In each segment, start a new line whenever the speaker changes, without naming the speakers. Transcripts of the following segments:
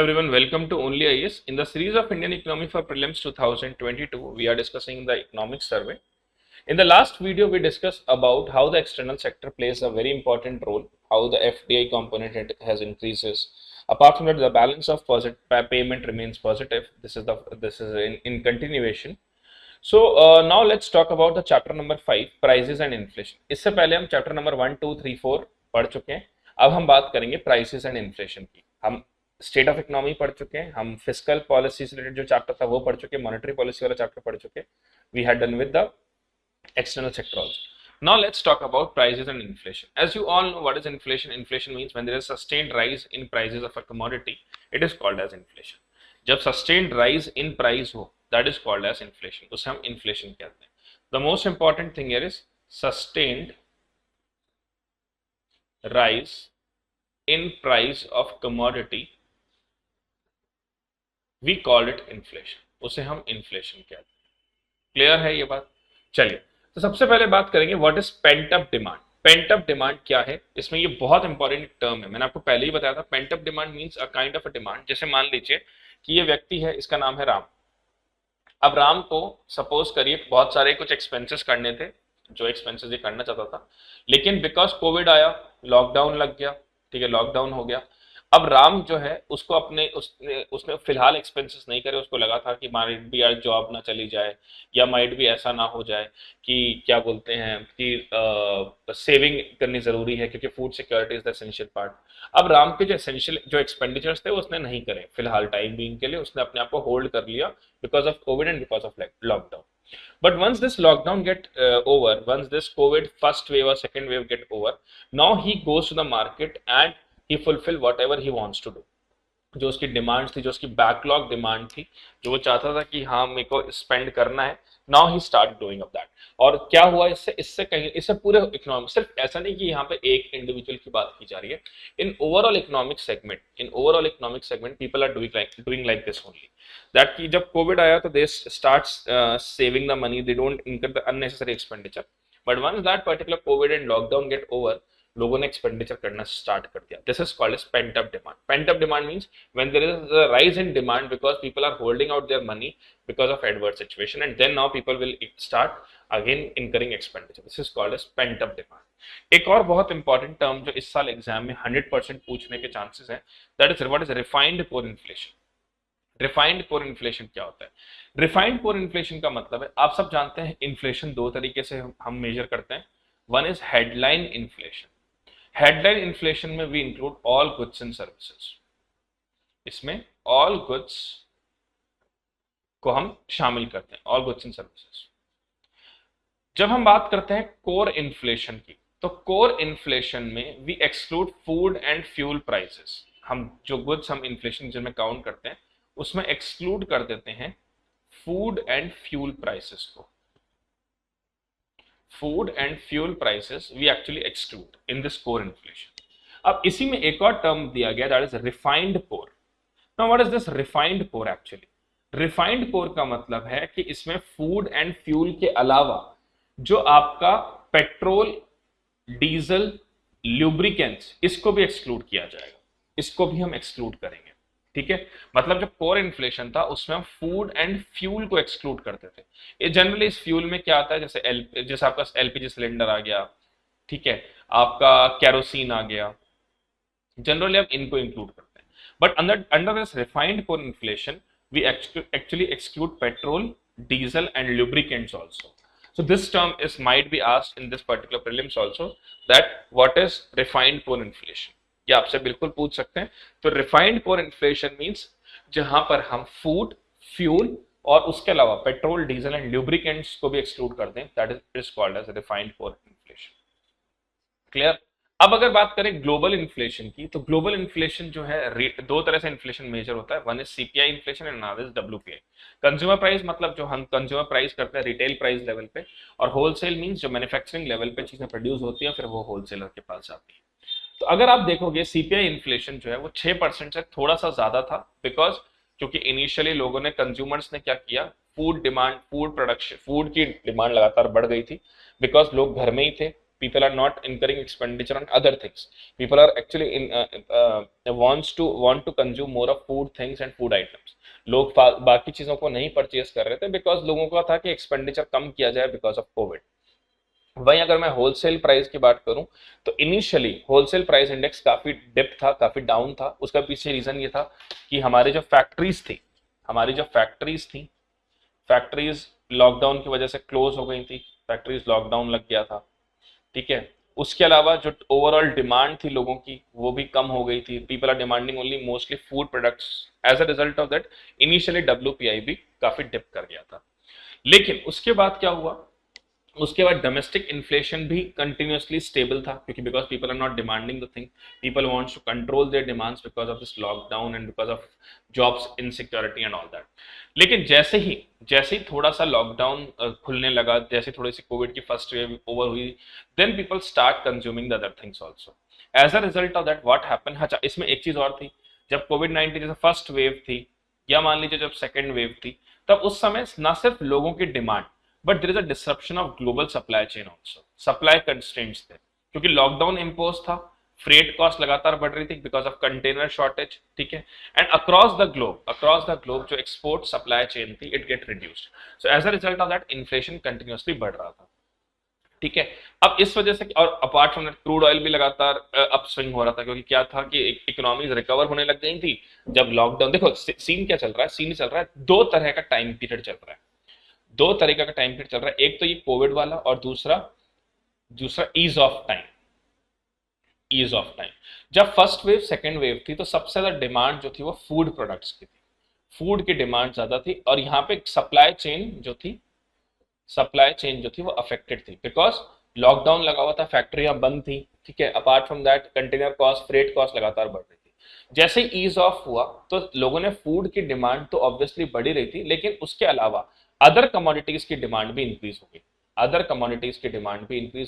everyone, welcome to Only IAS. In the series of Indian Economy for Prelims 2022, we are discussing the economic survey. In the last video, we discussed about how the external sector plays a very important role, how the FDI component has increases. Apart from that, the balance of payment remains positive. This is in continuation. So now let's talk about the chapter number 5, prices and inflation. इससे पहले हम chapter number 1, 2, 3, 4 पढ़ चुके हैं. अब हम बात करेंगे प्राइसेस एंड इन्फ्लेशन की. हम स्टेट ऑफ इकोनॉमी पढ़ चुके हैं, हम फिस्कल पॉलिसी से रिलेटेड जो चैप्टर था वो पढ़ चुके हैं, मॉनेटरी पॉलिसी वाला चैप्टर पढ़ चुके हैं. We had done with the external sector also. Now let's talk about prices and inflation. As you all know, what is inflation? Inflation means when there is sustained rise in prices of a commodity, it is called as inflation. जब sustained rise in price हो, that is called as inflation. उसे हम inflation कहते हैं. The most important thing here is sustained rise in price of commodity. We call it inflation. उसे हम inflation कहते हैं. क्लियर है ये बात? चलिए, तो सबसे पहले बात करेंगे what is paint up demand. Pent up demand क्या है? इसमें ये बहुत इंपॉर्टेंट टर्म है. मैंने आपको पहले ही बताया था. Paint up demand means a kind of a demand. जैसे मान लीजिए कि ये व्यक्ति है, इसका नाम है राम. अब राम को सपोज करिए बहुत सारे कुछ एक्सपेंसेस करने थे, जो एक्सपेंसेस ये करना चाहता था, लेकिन बिकॉज कोविड आया, लॉकडाउन लग गया. ठीक है, लॉकडाउन हो गया. अब राम जो है उसको उसने फिलहाल एक्सपेंसेस नहीं करे. उसको लगा था कि माइट भी यार जॉब ना चली जाए, या माइट भी ऐसा ना हो जाए कि क्या बोलते हैं कि सेविंग करनी जरूरी है, क्योंकि food security is the essential part. अब राम के जो एसेंशियल जो एक्सपेंडिचर्स थे वो उसने नहीं करे फिलहाल, टाइम बीइंग के लिए उसने अपने आप को होल्ड कर लिया because of Covid and because of lockdown. But once this lockdown get over, once this COVID first wave or second wave get over, now he goes to the market and he fulfill whatever he wants to do. जो उसकी demand थी, जो उसकी backlog demand थी, जो वो चाहता था कि हाँ मेरे को स्पेंड करना है, now he start doing of that. और क्या हुआ इससे पूरे इकोनॉमिक, सिर्फ ऐसा नहीं कि यहाँ पे एक इंडिविजुअल की बात की जा रही है. In overall economic segment people are doing like this only. That कि जब कोविड आया तो they starts saving the money, they don't incur the unnecessary expenditure. But once that particular Covid and lockdown get over, लोगों ने expenditure करना start कर दिया. This is called as pent up demand. Pent up demand means when there is a rise in demand because people are holding out there money because of adverse situation, and then now people will start again incurring expenditure. This is called as pent up demand. एक और बहुत important term जो इस साल exam में 100% पूछने के chances है, that is what is refined core inflation. Refined core inflation क्या होता है? रिफाइंड कोर इन्फ्लेशन का मतलब है, आप सब जानते हैं इन्फ्लेशन दो तरीके से हम मेजर करते हैं. One is headline inflation. Headline inflation में we include all goods and services. इसमें ऑल गुड्स को हम शामिल करते हैं, ऑल गुड्स एंड सर्विसेज. जब हम बात करते हैं कोर इन्फ्लेशन की, तो कोर इन्फ्लेशन में we exclude food and fuel prices. हम जो गुड्स हम इन्फ्लेशन जिनमें काउंट करते हैं उसमें एक्सक्लूड कर देते हैं फूड एंड फ्यूल प्राइसेस को. Food and fuel prices we actually exclude in this core inflation. अब इसी में एक और टर्म दिया गया, that is refined core. Now what is this refined core actually? Refined core का मतलब है कि इसमें फूड एंड फ्यूल के अलावा जो आपका पेट्रोल, डीजल, ल्यूब्रिकेंट्स, इसको भी एक्सक्लूड किया जाएगा. इसको भी हम एक्सक्लूड करेंगे. ठीक है, मतलब जो कोर इन्फ्लेशन था उसमें हम फूड एंड फ्यूल को एक्सक्लूड करते थे. ये जनरली इस फ्यूल में क्या आता है, जैसे आपका एलपीजी सिलेंडर आ गया, ठीक है, आपका कैरोसिन आ गया, जनरली आप इनको इंक्लूड करते हैं. But under this refined core inflation we actually exclude petrol, diesel and lubricants also. So this term might be asked in this particular prelims also, that what is refined core inflation. ये आपसे बिल्कुल पूछ सकते हैं. तो refined core inflation means जहां पर हम फूड, फ्यूल और उसके अलावा पेट्रोल, डीजल एंड ल्यूब्रिकेंट्स को भी एक्सक्लूड कर दें, that is called as refined core inflation. Clear? अब अगर बात करें ग्लोबल इन्फ्लेशन की, तो ग्लोबल इन्फ्लेशन जो है दो तरह से इन्फ्लेशन मेजर होता है. One is CPI inflation and another is WPI. Consumer price मतलब जो हम कंज्यूमर प्राइस करते हैं रिटेल प्राइस लेवल पे, और होलसेल मींस जो मैन्युफैक्चरिंग लेवल पे चीजें प्रोड्यूस होती है फिर वो होलसेलर के पास जाती है. तो अगर आप देखोगे सीपीआई इन्फ्लेशन जो है वो 6% से थोड़ा सा ज्यादा था, बिकॉज क्योंकि इनिशियली लोगों ने, कंज्यूमर्स ने क्या किया, food demand, food production, food की डिमांड लगातार बढ़ गई थी बिकॉज लोग घर में ही थे, people are not incurring expenditure on other things. People are actually want to consume more of food things and food items. लोग बाकी चीजों को नहीं परचेज कर रहे थे बिकॉज लोगों का था कि एक्सपेंडिचर कम किया जाए बिकॉज ऑफ कोविड। वहीं अगर मैं होलसेल प्राइस की बात करूं तो इनिशियली होलसेल प्राइस इंडेक्स काफी डिप था, काफी डाउन था। उसका पीछे रीजन ये था कि हमारी जो फैक्ट्रीज थी फैक्ट्रीज लॉकडाउन की वजह से क्लोज हो गई थी, फैक्ट्रीज लॉकडाउन लग गया था, ठीक है। उसके अलावा जो ओवरऑल डिमांड थी लोगों की वो भी कम हो गई थी। People are demanding only mostly food products. As a result of that initially WPI भी काफी डिप कर गया था। लेकिन उसके बाद क्या हुआ, उसके बाद डोमेस्टिक इन्फ्लेशन भी कंटिन्यूअसली स्टेबल था क्योंकि because people are not demanding the thing, people wants to control their demands because of this lockdown and because of jobs insecurity and all that. लेकिन जैसे ही थोड़ा सा लॉकडाउन खुलने लगा, जैसे थोड़ी सी कोविड की फर्स्ट वेव ओवर हुई, then people start consuming the other things also. As a result of that what happen, अच्छा इसमें एक चीज और थी, जब कोविड-19 जैसे फर्स्ट वेव थी या मान लीजिए जब सेकेंड वेव थी, तब उस समय ना सिर्फ लोगों की demand but there is a disruption of global supply chain also. Supply constraints थे क्योंकि लॉकडाउन इम्पोज था, फ्रेट कॉस्ट लगातार बढ़ रही थी बिकॉज ऑफ कंटेनर शॉर्टेज, ठीक है। एंड अक्रॉस द ग्लोब जो एक्सपोर्ट सप्लाई चेन थी it get reduced. So as a result of that inflation continuously बढ़ रहा था, ठीक है। अब इस वजह से और apart from that crude oil भी लगातार अप स्विंग हो रहा था क्योंकि क्या था कि इकोनॉमीज रिकवर होने लग गई थी जब लॉकडाउन। देखो सीन क्या चल रहा है, सीन चल रहा है दो तरह का टाइम पीरियड चल रहा है, दो तरीका का टाइम पीरियड चल रहा है। एक तो ये कोविड वाला और दूसरा ईज ऑफ टाइम। जब फर्स्ट वेव सेकेंड वेव थी तो सबसे ज्यादा डिमांड जो थी वो फूड प्रोडक्ट्स की थी, फूड की डिमांड ज्यादा थी और यहाँ पे सप्लाई चेन जो थी वो अफेक्टेड थी बिकॉज लॉकडाउन लगा हुआ था, फैक्ट्रियां बंद थी, ठीक है। Apart from that container cost, freight cost लगातार बढ़ रही थी। जैसे ईज ऑफ हुआ तो लोगों ने फूड की डिमांड तो ऑब्वियसली बढ़ी रही थी, लेकिन उसके अलावा अदर कमोडिटीज की डिमांड भी इंक्रीज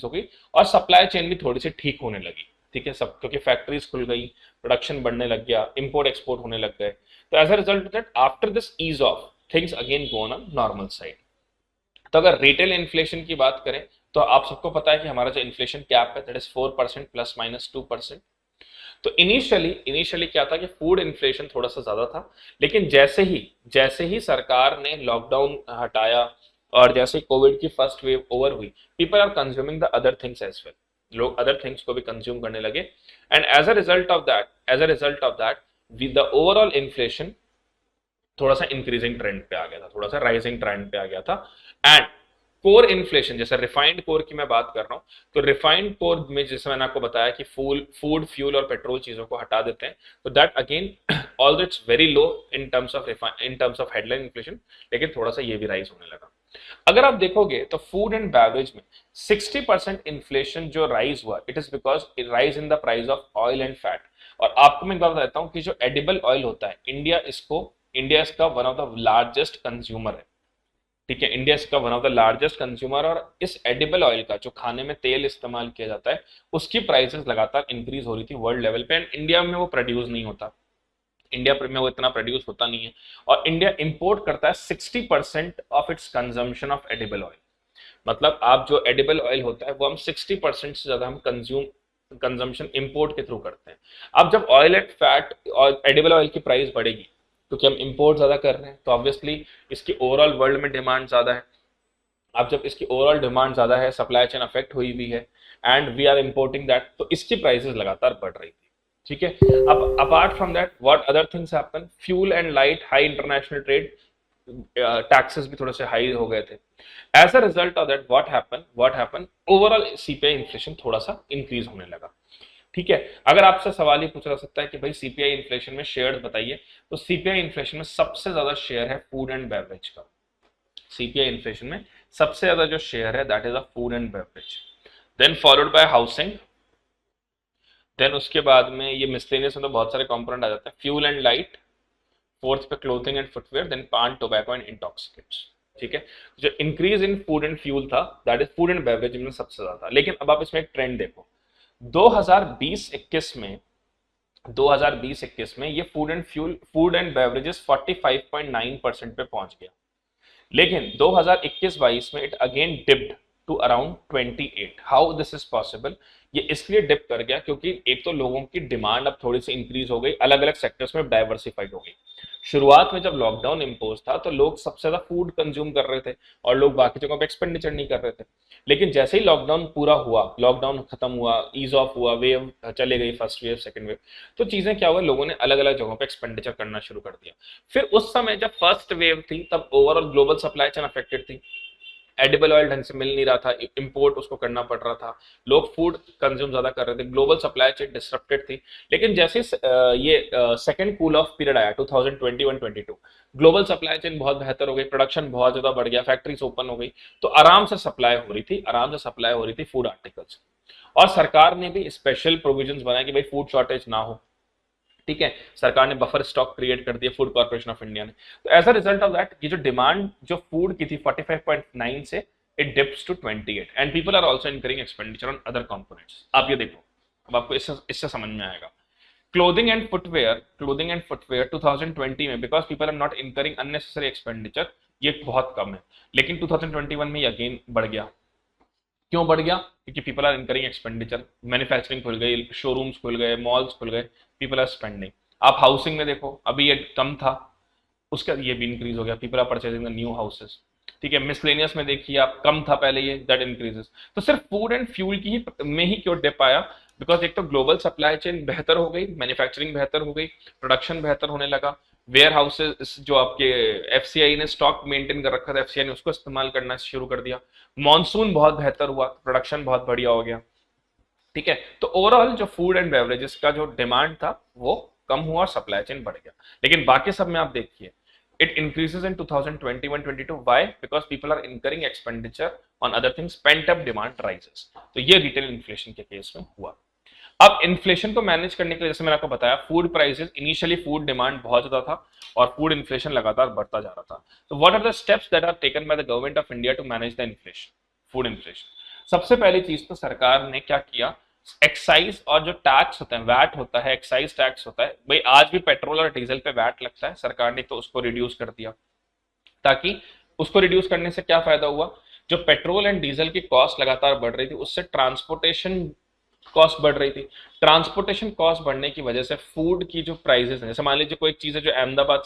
हो गई और सप्लाई चेन भी थोड़ी सी ठीक होने लगी, ठीक है। सब क्योंकि फैक्ट्रीज खुल गई, प्रोडक्शन बढ़ने लग गया, इंपोर्ट एक्सपोर्ट होने लग गए। तो as a result of that after this ease of things again go on normal side. तो अगर रिटेल इन्फ्लेशन की बात करें तो आप सबको पता है कि हमारा जो इन्फ्लेशन कैप है दैट इज 4% ±2%। तो इनिशियली क्या था कि फूड इन्फ्लेशन थोड़ा सा ज्यादा था, लेकिन जैसे ही सरकार ने लॉकडाउन हटाया और जैसे कोविड की फर्स्ट वेव ओवर हुई, people are consuming the other things as well, लोग अदर थिंग्स को भी कंज्यूम करने लगे and as a result of that the overall inflation थोड़ा सा इंक्रीजिंग ट्रेंड पे आ गया था, थोड़ा सा राइजिंग ट्रेंड पे आ गया था। एंड कोर इन्फ्लेशन, जैसे रिफाइंड कोर की मैं बात कर रहा हूं, तो रिफाइंड कोर में जैसे मैंने आपको बताया कि फूड फ्यूल और पेट्रोल चीजों को हटा देते हैं, तो that again all it's very low in terms of headline inflation, लेकिन थोड़ा सा ये भी राइज होने लगा। अगर आप देखोगे तो फूड एंड बेवरेज में 60% इन्फ्लेशन जो राइज हुआ, it is because it rise in the price of oil and fat. और आपको मैं एक बात बताता हूं कि जो एडिबल ऑयल होता है, इंडिया इसका one of the largest consumer है, ठीक है। इंडिया इसका one of the largest consumer और इस एडिबल ऑयल का जो खाने में तेल इस्तेमाल किया जाता है उसकी प्राइसेस लगातार इंक्रीज हो रही थी वर्ल्ड लेवल पे। एंड इंडिया में वो प्रोड्यूस नहीं होता, इंडिया में वो इतना प्रोड्यूस होता नहीं है और इंडिया इंपोर्ट करता है 60% of its consumption of edible oil. मतलब आप जो एडिबल ऑयल होता है वो हम 60% से ज्यादा हम कंजम्पशन इंपोर्ट के थ्रू करते हैं। अब जब ऑयल एंड फैट और एडिबल ऑयल की प्राइस बढ़ेगी क्योंकि हम इंपोर्ट ज्यादा कर रहे हैं, तो ऑब्वियसली इसकी ओवरऑल वर्ल्ड में डिमांड ज्यादा है। अब जब इसकी ओवरऑल डिमांड ज्यादा है, सप्लाई चेन अफेक्ट हुई भी है and we are importing that, तो इसकी प्राइसेस लगातार बढ़ रही थी, ठीक है। अब apart from that what other things happen, fuel and light, high international trade, taxes भी थोड़े से हाई हो गए थे। As a result of that what happen overall CPI inflation थोड़ा सा इंक्रीज होने लगा, ठीक है। अगर आपसे सवाल ही पूछा जा सकता है कि भाई सीपीआई इन्फ्लेशन में शेयर बताइए, तो सीपीआई इन्फ्लेशन में सबसे ज्यादा शेयर है फूड एंड बेवरेज का। सीपीआई इन्फ्लेशन में सबसे ज्यादा जो शेयर है that is a food and beverage, then followed by housing, then उसके बाद में ये मिसलेनियस में तो बहुत सारे कंपोनेंट आ जाते हैं, फ्यूल एंड लाइट, फोर्थ पे clothing and footwear, then paan, tobacco and intoxicants, ठीक है। जो increase in food and fuel था that is food and beverage में सबसे ज्यादा। लेकिन अब आप इसमें एक ट्रेंड देखो, 2020-21 में ये फूड एंड बेवरेजेस 45.9% पे पहुंच गया। लेकिन 2021-22 में it again dipped to around 28। How this is possible? ये इसलिए डिप कर गया क्योंकि एक तो लोगों की डिमांड अब थोड़ी सी इंक्रीज हो गई, अलग अलग सेक्टर्स में डाइवर्सिफाइड हो गई। शुरुआत में जब लॉकडाउन इम्पोज था तो लोग सबसे ज्यादा फूड कंज्यूम कर रहे थे और लोग बाकी जगहों पे एक्सपेंडिचर नहीं कर रहे थे। लेकिन जैसे ही लॉकडाउन पूरा हुआ, लॉकडाउन खत्म हुआ, ईज ऑफ हुआ, वेव चले गई, फर्स्ट वेव सेकंड वेव, तो चीजें क्या हुआ, लोगों ने अलग अलग जगहों पे एक्सपेंडिचर करना शुरू कर दिया। फिर उस समय जब फर्स्ट वेव थी तब overall global supply chain affected थी, एडिबल ऑयल ढंग से मिल नहीं रहा था, इंपोर्ट उसको करना पड़ रहा था, लोग फूड कंज्यूम ज्यादा कर रहे थे, ग्लोबल सप्लाई चेन डिसरप्टेड थी। लेकिन जैसे ये सेकंड कूल ऑफ पीरियड आया 2021-22, ग्लोबल सप्लाई चेन बहुत बेहतर हो गई, प्रोडक्शन बहुत ज्यादा बढ़ गया, फैक्ट्रीज ओपन हो गई, तो आराम से सप्लाई हो रही थी, आराम से सप्लाई हो रही थी फूड आर्टिकल्स। और सरकार ने भी स्पेशल प्रोविजंस बनाए कि भाई फूड शॉर्टेज ना हो, ठीक है। सरकार ने बफर स्टॉक क्रिएट कर दिया, फूड कॉर्पोरेशन ऑफ इंडिया ने। तो as a result of that ये जो डिमांड जो फूड की थी 45.9 से it dips to 28 and people are also incurring expenditure on other components. आप ये देखो, अब आपको इससे समझ में आएगा। क्लोथिंग एंड फुटवेयर 2020 में because people are not incurring unnecessary expenditure, ये बहुत कम है। लेकिन 2021 में अगेन बढ़ गया। क्यों बढ़ गया? क्योंकि people are incurring expenditure, manufacturing खुल गई, शोरूम्स खुल गए, मॉल्स खुल गए, पीपल आर स्पेंडिंग। आप हाउसिंग में देखो, अभी ये कम था, उसका ये भी इंक्रीज हो गया, people are purchasing the new houses, ठीक है। मिसलेनियस में देखिए आप, कम था पहले ये, दैट इंक्रीजेस। तो सिर्फ फूड एंड फ्यूल की ही में ही क्यों डिप आया? बिकॉज एक तो ग्लोबल सप्लाई चेन बेहतर हो गई, मैन्युफैक्चरिंग बेहतर हो गई, प्रोडक्शन बेहतर होने लगा, वेयर हाउसेस जो आपके एफसीआई ने स्टॉक मेंटेन कर रखा था, एफसीआई ने उसको इस्तेमाल करना शुरू कर दिया, मॉनसून बहुत बेहतर हुआ, प्रोडक्शन बहुत बढ़िया हो गया, ठीक है। तो ओवरऑल जो फूड एंड बेवरेजेस का जो डिमांड था वो कम हुआ और सप्लाई चेन बढ़ गया। लेकिन बाकी सब में आप देखिए, it increases in 2021-22. Why? Because people are incurring expenditure on other things, pent up demand rises. तो ये रिटेल इन्फ्लेशन के केस में हुआ। अब इन्फ्लेशन को मैनेज करने के लिए जैसे मैंने आपको बताया, food prices, initially food demand बहुत ज्यादा था और फूड इन्फ्लेशन लगातार बढ़ता जा रहा था। तो what are the steps that are taken by the government of India to manage the inflation, food inflation? सबसे पहली चीज तो सरकार ने क्या किया, एक्साइज और जो टैक्स होता है, वैट होता है, एक्साइज टैक्स होता है, भाई आज भी पेट्रोल और डीजल पे वैट लगता है, सरकार ने तो उसको रिड्यूस कर दिया। ताकि उसको रिड्यूस करने से क्या फायदा हुआ, जो पेट्रोल एंड डीजल की कॉस्ट लगातार बढ़ रही थी उससे ट्रांसपोर्टेशन कॉस्ट बढ़ रही थी। ट्रांसपोर्टेशन कॉस्ट बढ़ने की वजह से फूड की जो प्राइसेस हैं, जैसे मान लीजिए कोई एक चीज है जो अहमदाबाद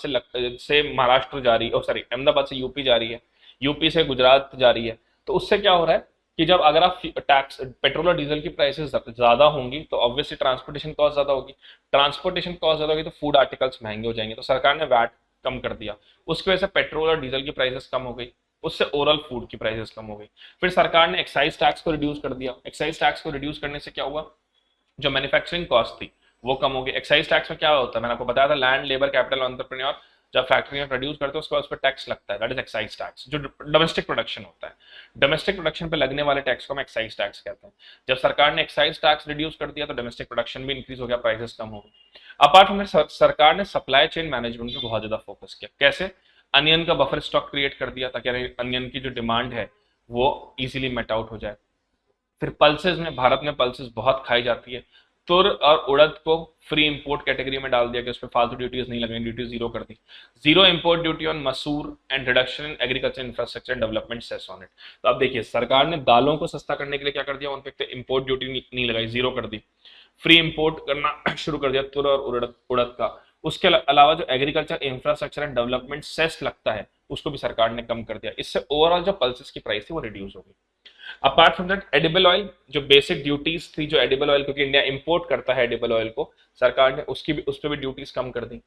से महाराष्ट्र जा रही है, सॉरी अहमदाबाद से यूपी जा रही है, यूपी से गुजरात जा रही है, तो उससे क्या हो रहा है कि जब अगर आप टैक्स पेट्रोल और डीजल की प्राइसेस ज्यादा होंगी तो ऑब्वियसली ट्रांसपोर्टेशन कॉस्ट ज्यादा होगी, ट्रांसपोर्टेशन कॉस्ट ज्यादा होगी तो फूड आर्टिकल्स महंगे हो जाएंगे। तो सरकार ने वैट कम कर दिया, उसकी वजह से पेट्रोल और डीजल की प्राइसेस कम हो गई, उससे ओवरऑल फूड की प्राइसेस कम हो गई। फिर सरकार ने एक्साइज टैक्स को रिड्यूस कर दिया, एक्साइज टैक्स को रिड्यूस करने से क्या हुआ, जो मैन्युफैक्चरिंग कॉस्ट थी वो कम हो गई। एक्साइज टैक्स में क्या होता है, मैंने आपको बताया था, लैंड, लेबर, कैपिटल, एंटरप्रेन्योर जब फैक्ट्री में प्रोड्यूस करते हैं उसके बाद उस पर टैक्स लगता है, दैट इज एक्साइज टैक्स। जो डोमेस्टिक प्रोडक्शन होता है, डोमेस्टिक प्रोडक्शन पे लगने वाले टैक्स को हम एक्साइज टैक्स कहते हैं। जब सरकार ने एक्साइज टैक्स रिड्यूस कर दिया तो डोमेस्टिक प्रोडक्शन भी इंक्रीज हो गया, प्राइसेस कम हो गई। अपार्ट फ्रॉम सरकार ने सप्लाई चेन मैनेजमेंट पे बहुत ज्यादा फोकस किया। कैसे? अनियन का बफर स्टॉक क्रिएट कर दिया ताकि अनियन की जो डिमांड है वो इजीली मेट आउट हो जाए। फिर पल्सेस में, भारत में पल्सेस बहुत खाई जाती है, तुर और उड़द को फ्री इंपोर्ट कैटेगरी में डाल दिया कि उस पर फालतू ड्यूटीज नहीं लगेंगी, ड्यूटी जीरो कर दी। Zero import duty on masoor and reduction in agriculture infrastructure development cess on it. तो अब देखिए सरकार ने दालों को सस्ता करने के लिए क्या कर दिया, उन पर इंपोर्ट ड्यूटी नहीं लगाई, जीरो कर दी, फ्री इंपोर्ट करना शुरू कर दिया तुर और उड़द का। उसके अलावा जो agriculture infrastructure and development cess लगता है उसको भी सरकार ने कम कर दिया। इससे ओवरऑल जो पल्सेस की प्राइस थी वो रिड्यूस हो गई। Apart from that edible oil, जो बेसिक ड्यूटीज थी, जो एडिबल ऑयल, क्योंकि इंडिया इंपोर्ट करता है एडिबल ऑयल को, सरकार ने उसकी भी, उस पर भी ड्यूटीज कम कर दी।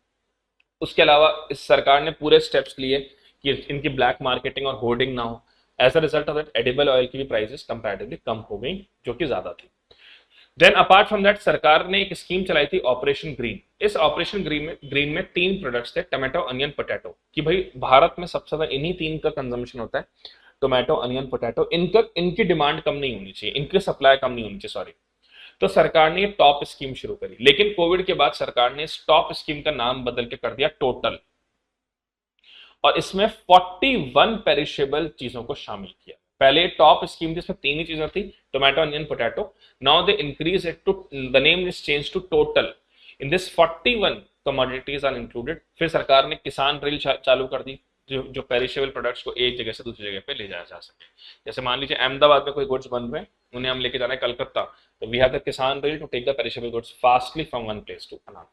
उसके अलावा इस सरकार ने पूरे स्टेप्स लिए कि इनकी ब्लैक मार्केटिंग और होर्डिंग ना हो। As a result of that edible oil की भी प्राइसेस कंपैरेटिवली कम हो गई, जो कि ज्यादा थी। देन अपार्ट फ्रॉम दैट सरकार ने एक स्कीम चलाई थी ऑपरेशन ग्रीन। इस ऑपरेशन ग्रीन में 3 प्रोडक्ट्स थे, टमाटो, अनियन, पोटैटो, कि भाई भारत में सबसे ज्यादा इन्हीं 3 का कंजम्पशन होता है, टोमेटो, अनियन, पोटैटो। इनकी डिमांड कम नहीं होनी चाहिए, इनकी सप्लाई कम नहीं होनी चाहिए, सॉरी। तो सरकार ने ये टॉप स्कीम शुरू करी। लेकिन कोविड के बाद सरकार ने इस टॉप स्कीम का नाम बदल के कर दिया टोटल, और इसमें 41 पेरिशेबल चीजों को शामिल किया। पहले टॉप स्कीम थी, इसमें 3 ही चीजें थी, tomato, onion, potato. Now they increase it to, the name is change to total. In this 41 commodities are included. फिर सरकार ने किसान रेल चालू कर दी, जो पेरिशेबल प्रोडक्ट्स को एक जगह से दूसरी जगह पे ले जाया जा सके। जैसे मान लीजिए अहमदाबाद में कोई गुड्स बन रहे हैं, उन्हें हम लेके जाना है कलकत्ता, तो we have the Kisan rail to take the perishable goods fastly from one place to another.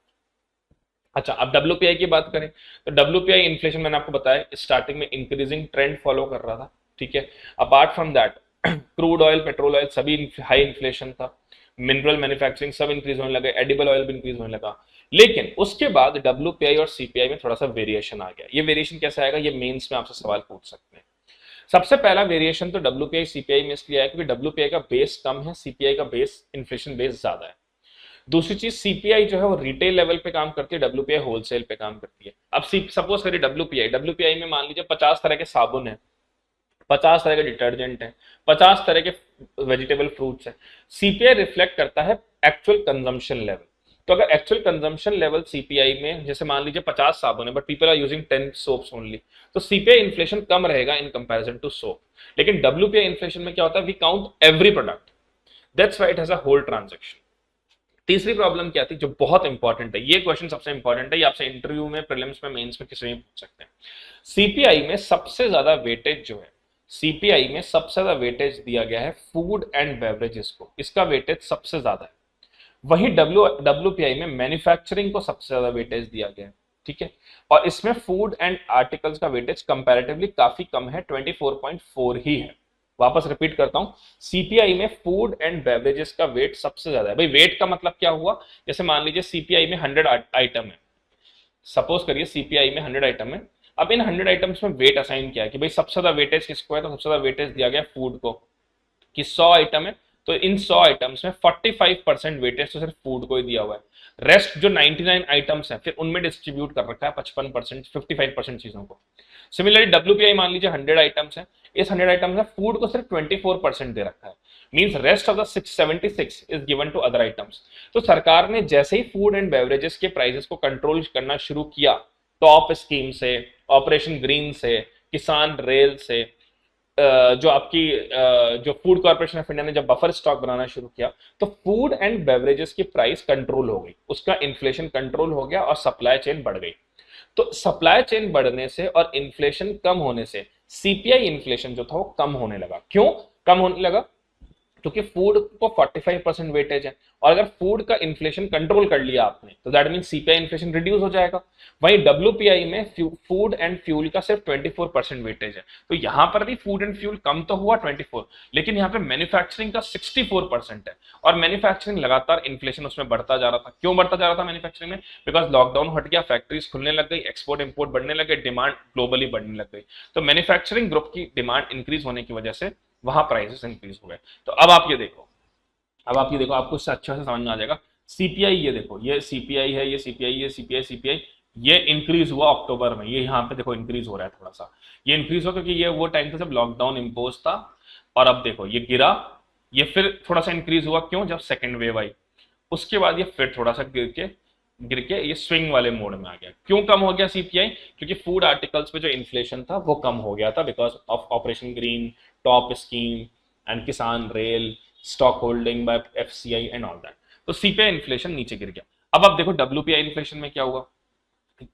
अच्छा, अब डब्ल्यूपीआई की बात करें तो डब्ल्यूपीआई इन्फ्लेशन मैंने आपको बताया स्टार्टिंग में इंक्रीजिंग ट्रेंड फॉलो कर रहा था, ठीक है। Apart from that crude oil, petrol oil सभी हाई इन्फ्लेशन था, मिनरल मैन्युफैक्चरिंग सब इंक्रीज होने लगे, एडिबल ऑयल भी इंक्रीज होने लगा। लेकिन उसके बाद डब्ल्यूपीआई और सीपीआई में थोड़ा सा वेरिएशन आ गया। ये वेरिएशन कैसे आएगा, ये मेंस में आपसे सवाल पूछ सकते हैं। सबसे पहला वेरिएशन तो डब्ल्यूपीआई सीपीआई में इसलिए आया क्योंकि डब्ल्यूपीआई का बेस कम है, सीपीआई का बेस इन्फ्लेशन बेस ज्यादा है। दूसरी चीज सीपीआई जो है वो रिटेल लेवल पे काम करती है, डब्ल्यूपीआई होलसेल पे काम करती है। अब सपोज करिए डब्ल्यूपीआई में मान लीजिए 50 तरह के साबुन है, 50 तरह के डिटर्जेंट है, 50 तरह के वेजिटेबल फ्रूट्स है। सीपीआई रिफ्लेक्ट करता है एक्चुअल कंजम्पशन लेवल। तो अगर एक्चुअल कंजम्पशन लेवल सीपीआई में जैसे मान लीजिए 50 साबुन है but people are using 10 soaps only, तो सीपीआई इन्फ्लेशन कम रहेगा इन कंपैरिजन टू सोप। लेकिन डब्ल्यूपीआई इन्फ्लेशन में क्या होता है, we count every product, that's why it has a whole transaction. तीसरी प्रॉब्लम क्या थी जो बहुत इंपॉर्टेंट है, ये क्वेश्चन सबसे इंपॉर्टेंट है, ये आपसे इंटरव्यू में, प्रीलिम्स में, मेंस में किसी में पूछ सकते हैं। सीपीआई में सबसे ज्यादा वेटेज जो है, सीपीआई में सबसे ज्यादा वेटेज दिया गया है फूड एंड बेवरेजेस को, इसका वेटेज सबसे ज्यादा है। वही डब्ल्यूपीआई में मैन्युफैक्चरिंग को सबसे ज्यादा वेटेज दिया गया है, ठीक है। और इसमें फूड एंड आर्टिकल्स का वेटेज कंपैरेटिवली काफी कम है, 24.4 ही है। वापस रिपीट करता हूं, सीपीआई में फूड एंड बेवरेजेस का वेट सबसे ज्यादा है। भाई वेट का मतलब क्या हुआ, जैसे मान लीजिए सीपीआई में 100 आइटम है, सपोज करिए सीपीआई में 100 आइटम है। अब इन 100 आइटम्स में वेट असाइन किया है कि भाई सबसे ज्यादा वेटेज किसको है, तो सबसे ज्यादा वेटेज दिया गया फूड को कि 100 आइटम है, तो इन 100 आइटम्स में 45% वेटेज तो सिर्फ फूड को ही दिया हुआ है। रेस्ट जो 99 आइटम्स हैं फिर उनमें डिस्ट्रीब्यूट कर रखा है 55%, 55% चीजों को। सिमिलरली डब्ल्यूपीआई मान लीजिए 100 आइटम्स हैं, इस 100 आइटम्स में फूड को सिर्फ 24% दे रखा है, means rest of the 676 is given to other items. तो सरकार ने जैसे ही फूड एंड बेवरेजेस के प्राइसेस को कंट्रोल करना शुरू किया, टॉप स्कीम से, ऑपरेशन ग्रीन से, किसान रेल से, जो आपकी जो फूड कॉर्पोरेशन ऑफ इंडिया ने जब बफर स्टॉक बनाना शुरू किया, तो फूड एंड बेवरेजेस की प्राइस कंट्रोल हो गई, उसका इन्फ्लेशन कंट्रोल हो गया और सप्लाई चेन बढ़ गई। तो सप्लाई चेन बढ़ने से और इन्फ्लेशन कम होने से सीपीआई इन्फ्लेशन जो था वो कम होने लगा। क्यों कम होने लगा, क्योंकि फूड को 45% वेटेज है, और अगर फूड का इन्फ्लेशन कंट्रोल कर लिया आपने तो that mean CPI inflation reduce हो जाएगा। वहीं डब्ल्यूपीआई में फूड एंड फ्यूल का सिर्फ 24% वेटेज है, तो यहां पर भी फूड एंड फ्यूल कम तो हुआ 24, लेकिन यहाँ पे मैन्युफैक्चरिंग का 64% है, और मैन्युफैक्चरिंग लगातार इन्फ्लेशन उसमें बढ़ता जा रहा था। क्यों बढ़ता जा रहा था मैन्युफैक्चरिंग में, बिकॉज लॉकडाउन हट गया, फैक्ट्रीज खुलने लग गई, एक्सपोर्ट इंपोर्ट बढ़ने लगे, डिमांड ग्लोबली बढ़ने लग गई, तो मैन्युफैक्चरिंग ग्रुप की डिमांड इंक्रीज होने की वजह से वहां प्राइसेस इंक्रीज हो गए। तो अब आप ये देखो, आपको इससे अच्छा से समझ में आ जाएगा। सीपीआई ये देखो, ये सीपीआई है, ये सीपीआई, ये सीपीआई, सीपीआई ये इंक्रीज हुआ अक्टूबर में, ये यहाँ पे देखो इंक्रीज हो रहा है थोड़ा सा, ये इंक्रीज हुआ क्योंकि ये वो टाइम था जब लॉकडाउन इम्पोज था, और अब देखो ये गिरा, ये फिर थोड़ा सा इंक्रीज हुआ, क्यों, जब सेकेंड वेव आई, उसके बाद ये फिर थोड़ा सा गिर के ये स्विंग वाले मोड में आ गया। क्यों कम हो गया सीपीआई, क्योंकि फूड आर्टिकल्स पे जो इन्फ्लेशन था वो कम हो गया था because of Operation Green, TOP scheme and Kisan Rail, stock holding by FCI and all that. तो सीपीआई इन्फ्लेशन नीचे गिर गया। अब आप देखो डब्ल्यूपीआई इन्फ्लेशन में क्या हुआ,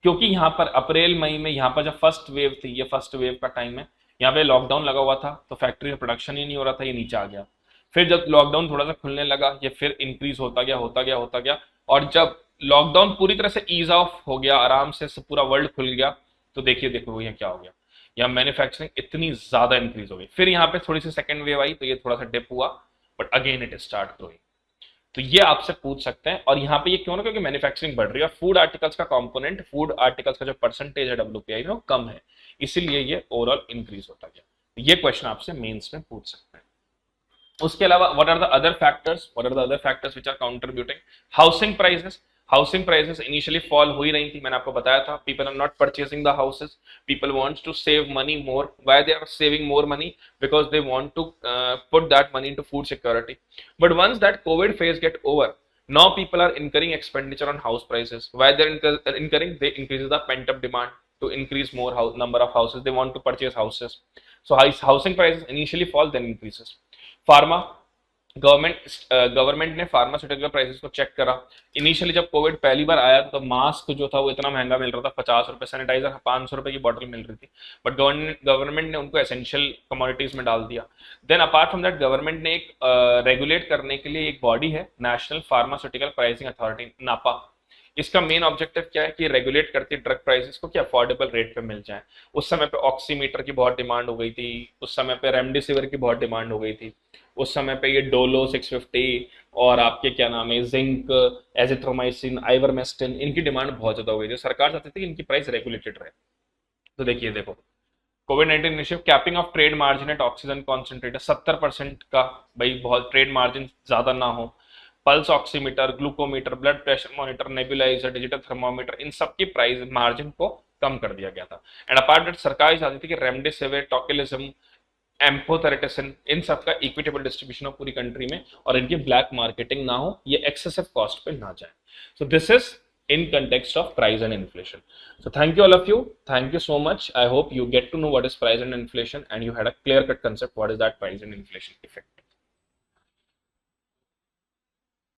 क्योंकि यहाँ पर अप्रैल मई में यहाँ पर जब फर्स्ट वेव थी, ये फर्स्ट वेव का टाइम है, यहाँ पे लॉकडाउन लगा हुआ था तो फैक्ट्री में प्रोडक्शन ही नहीं हो रहा था, ये नीचे आ गया। फिर जब लॉकडाउन थोड़ा सा खुलने लगा, ये फिर इंक्रीज होता गया, होता गया, होता गया, और जब लॉकडाउन पूरी तरह से ईज ऑफ हो गया, आराम से पूरा वर्ल्ड खुल गया, तो देखिए देखो ये क्या हो गया, यहाँ मैन्युफैक्चरिंग इतनी ज्यादा इंक्रीज हो गई। फिर यहाँ पे थोड़ी सी सेकंड वेव आई तो ये थोड़ा सा डिप हुआ, but again it start growing. तो ये आपसे पूछ सकते हैं, और यहाँ पे ये क्यों ना, क्योंकि मैन्युफैक्चरिंग बढ़ रही है, फूड आर्टिकल्स का कंपोनेंट, फूड आर्टिकल्स का जो परसेंटेज है डब्ल्यूपीआई में वो कम है, इसीलिए ये ओवरऑल इंक्रीज होता गया। तो ये क्वेश्चन आपसे मेंस में पूछ सकते हैं। उसके अलावा what are the other factors which are contributing, housing prices initially fall हो ही रही थी, मैंने आपको बताया था, people are not purchasing the houses, people wants to save money more, why they are saving more money, because they want to put that money into food security, but once that COVID phase get over, now people are incurring expenditure on house prices, why they're incurring, they increases the pent up demand to increase more number of houses, they want to purchase houses, so housing prices initially fall then increases. Pharma, government ने pharmaceutical prices को check करा। Initially जब Covid पहली बार आया तो mask जो था वो इतना महंगा मिल रहा था, 50 रुपए, सैनिटाइजर 500 रुपए की बॉटल मिल रही थी, बट गवर्नमेंट ने उनको एसेंशियल कमोडिटीज में डाल दिया। Then apart from that government ने एक रेगुलेट करने के लिए एक बॉडी है, नेशनल फार्मास्यूटिकल प्राइसिंग अथॉरिटी, नापा। इसका मेन ऑब्जेक्टिव क्या है कि रेगुलेट करती है ड्रग प्राइसेस को कि अफोर्डेबल रेट पे मिल जाए। उस समय पे ऑक्सीमीटर की बहुत डिमांड हो गई थी, उस समय पे रेमडेसिविर की बहुत डिमांड हो गई थी, उस समय पे ये डोलो 650 और आपके क्या नाम है जिंक, एजिथ्रोमाइसिन, आइवरमेस्टिन, इनकी डिमांड बहुत ज्यादा हो गई थी। सरकार चाहती थी कि इनकी प्राइस रेगुलेटेड रहे। तो देखिए देखो, कोविड-19 initiative, capping of trade margin at oxygen concentrator 70% का, भाई बहुत ट्रेड मार्जिन ज्यादा ना हो। Pulse oximeter, glucometer, blood pressure monitor, nebuliser, digital thermometer, इन सब की प्राइस मार्जिन को कम कर दिया गया था। एंड अपार्ट दैट सरकार चाहती थी कि रेमडेसिविर, टोकेलिज्म, एम्फोटेरेटिसिन, इन सब का इक्विटेबल डिस्ट्रीब्यूशन हो पूरी कंट्री में और इनकी ब्लैक मार्केटिंग ना हो, ये एक्सेसिव कॉस्ट पे ना जाए। So this is in context of price and inflation. So thank you all of you. Thank you so much. I hope you get to know what is price and inflation and you had a clear cut concept what is that price and inflation effect.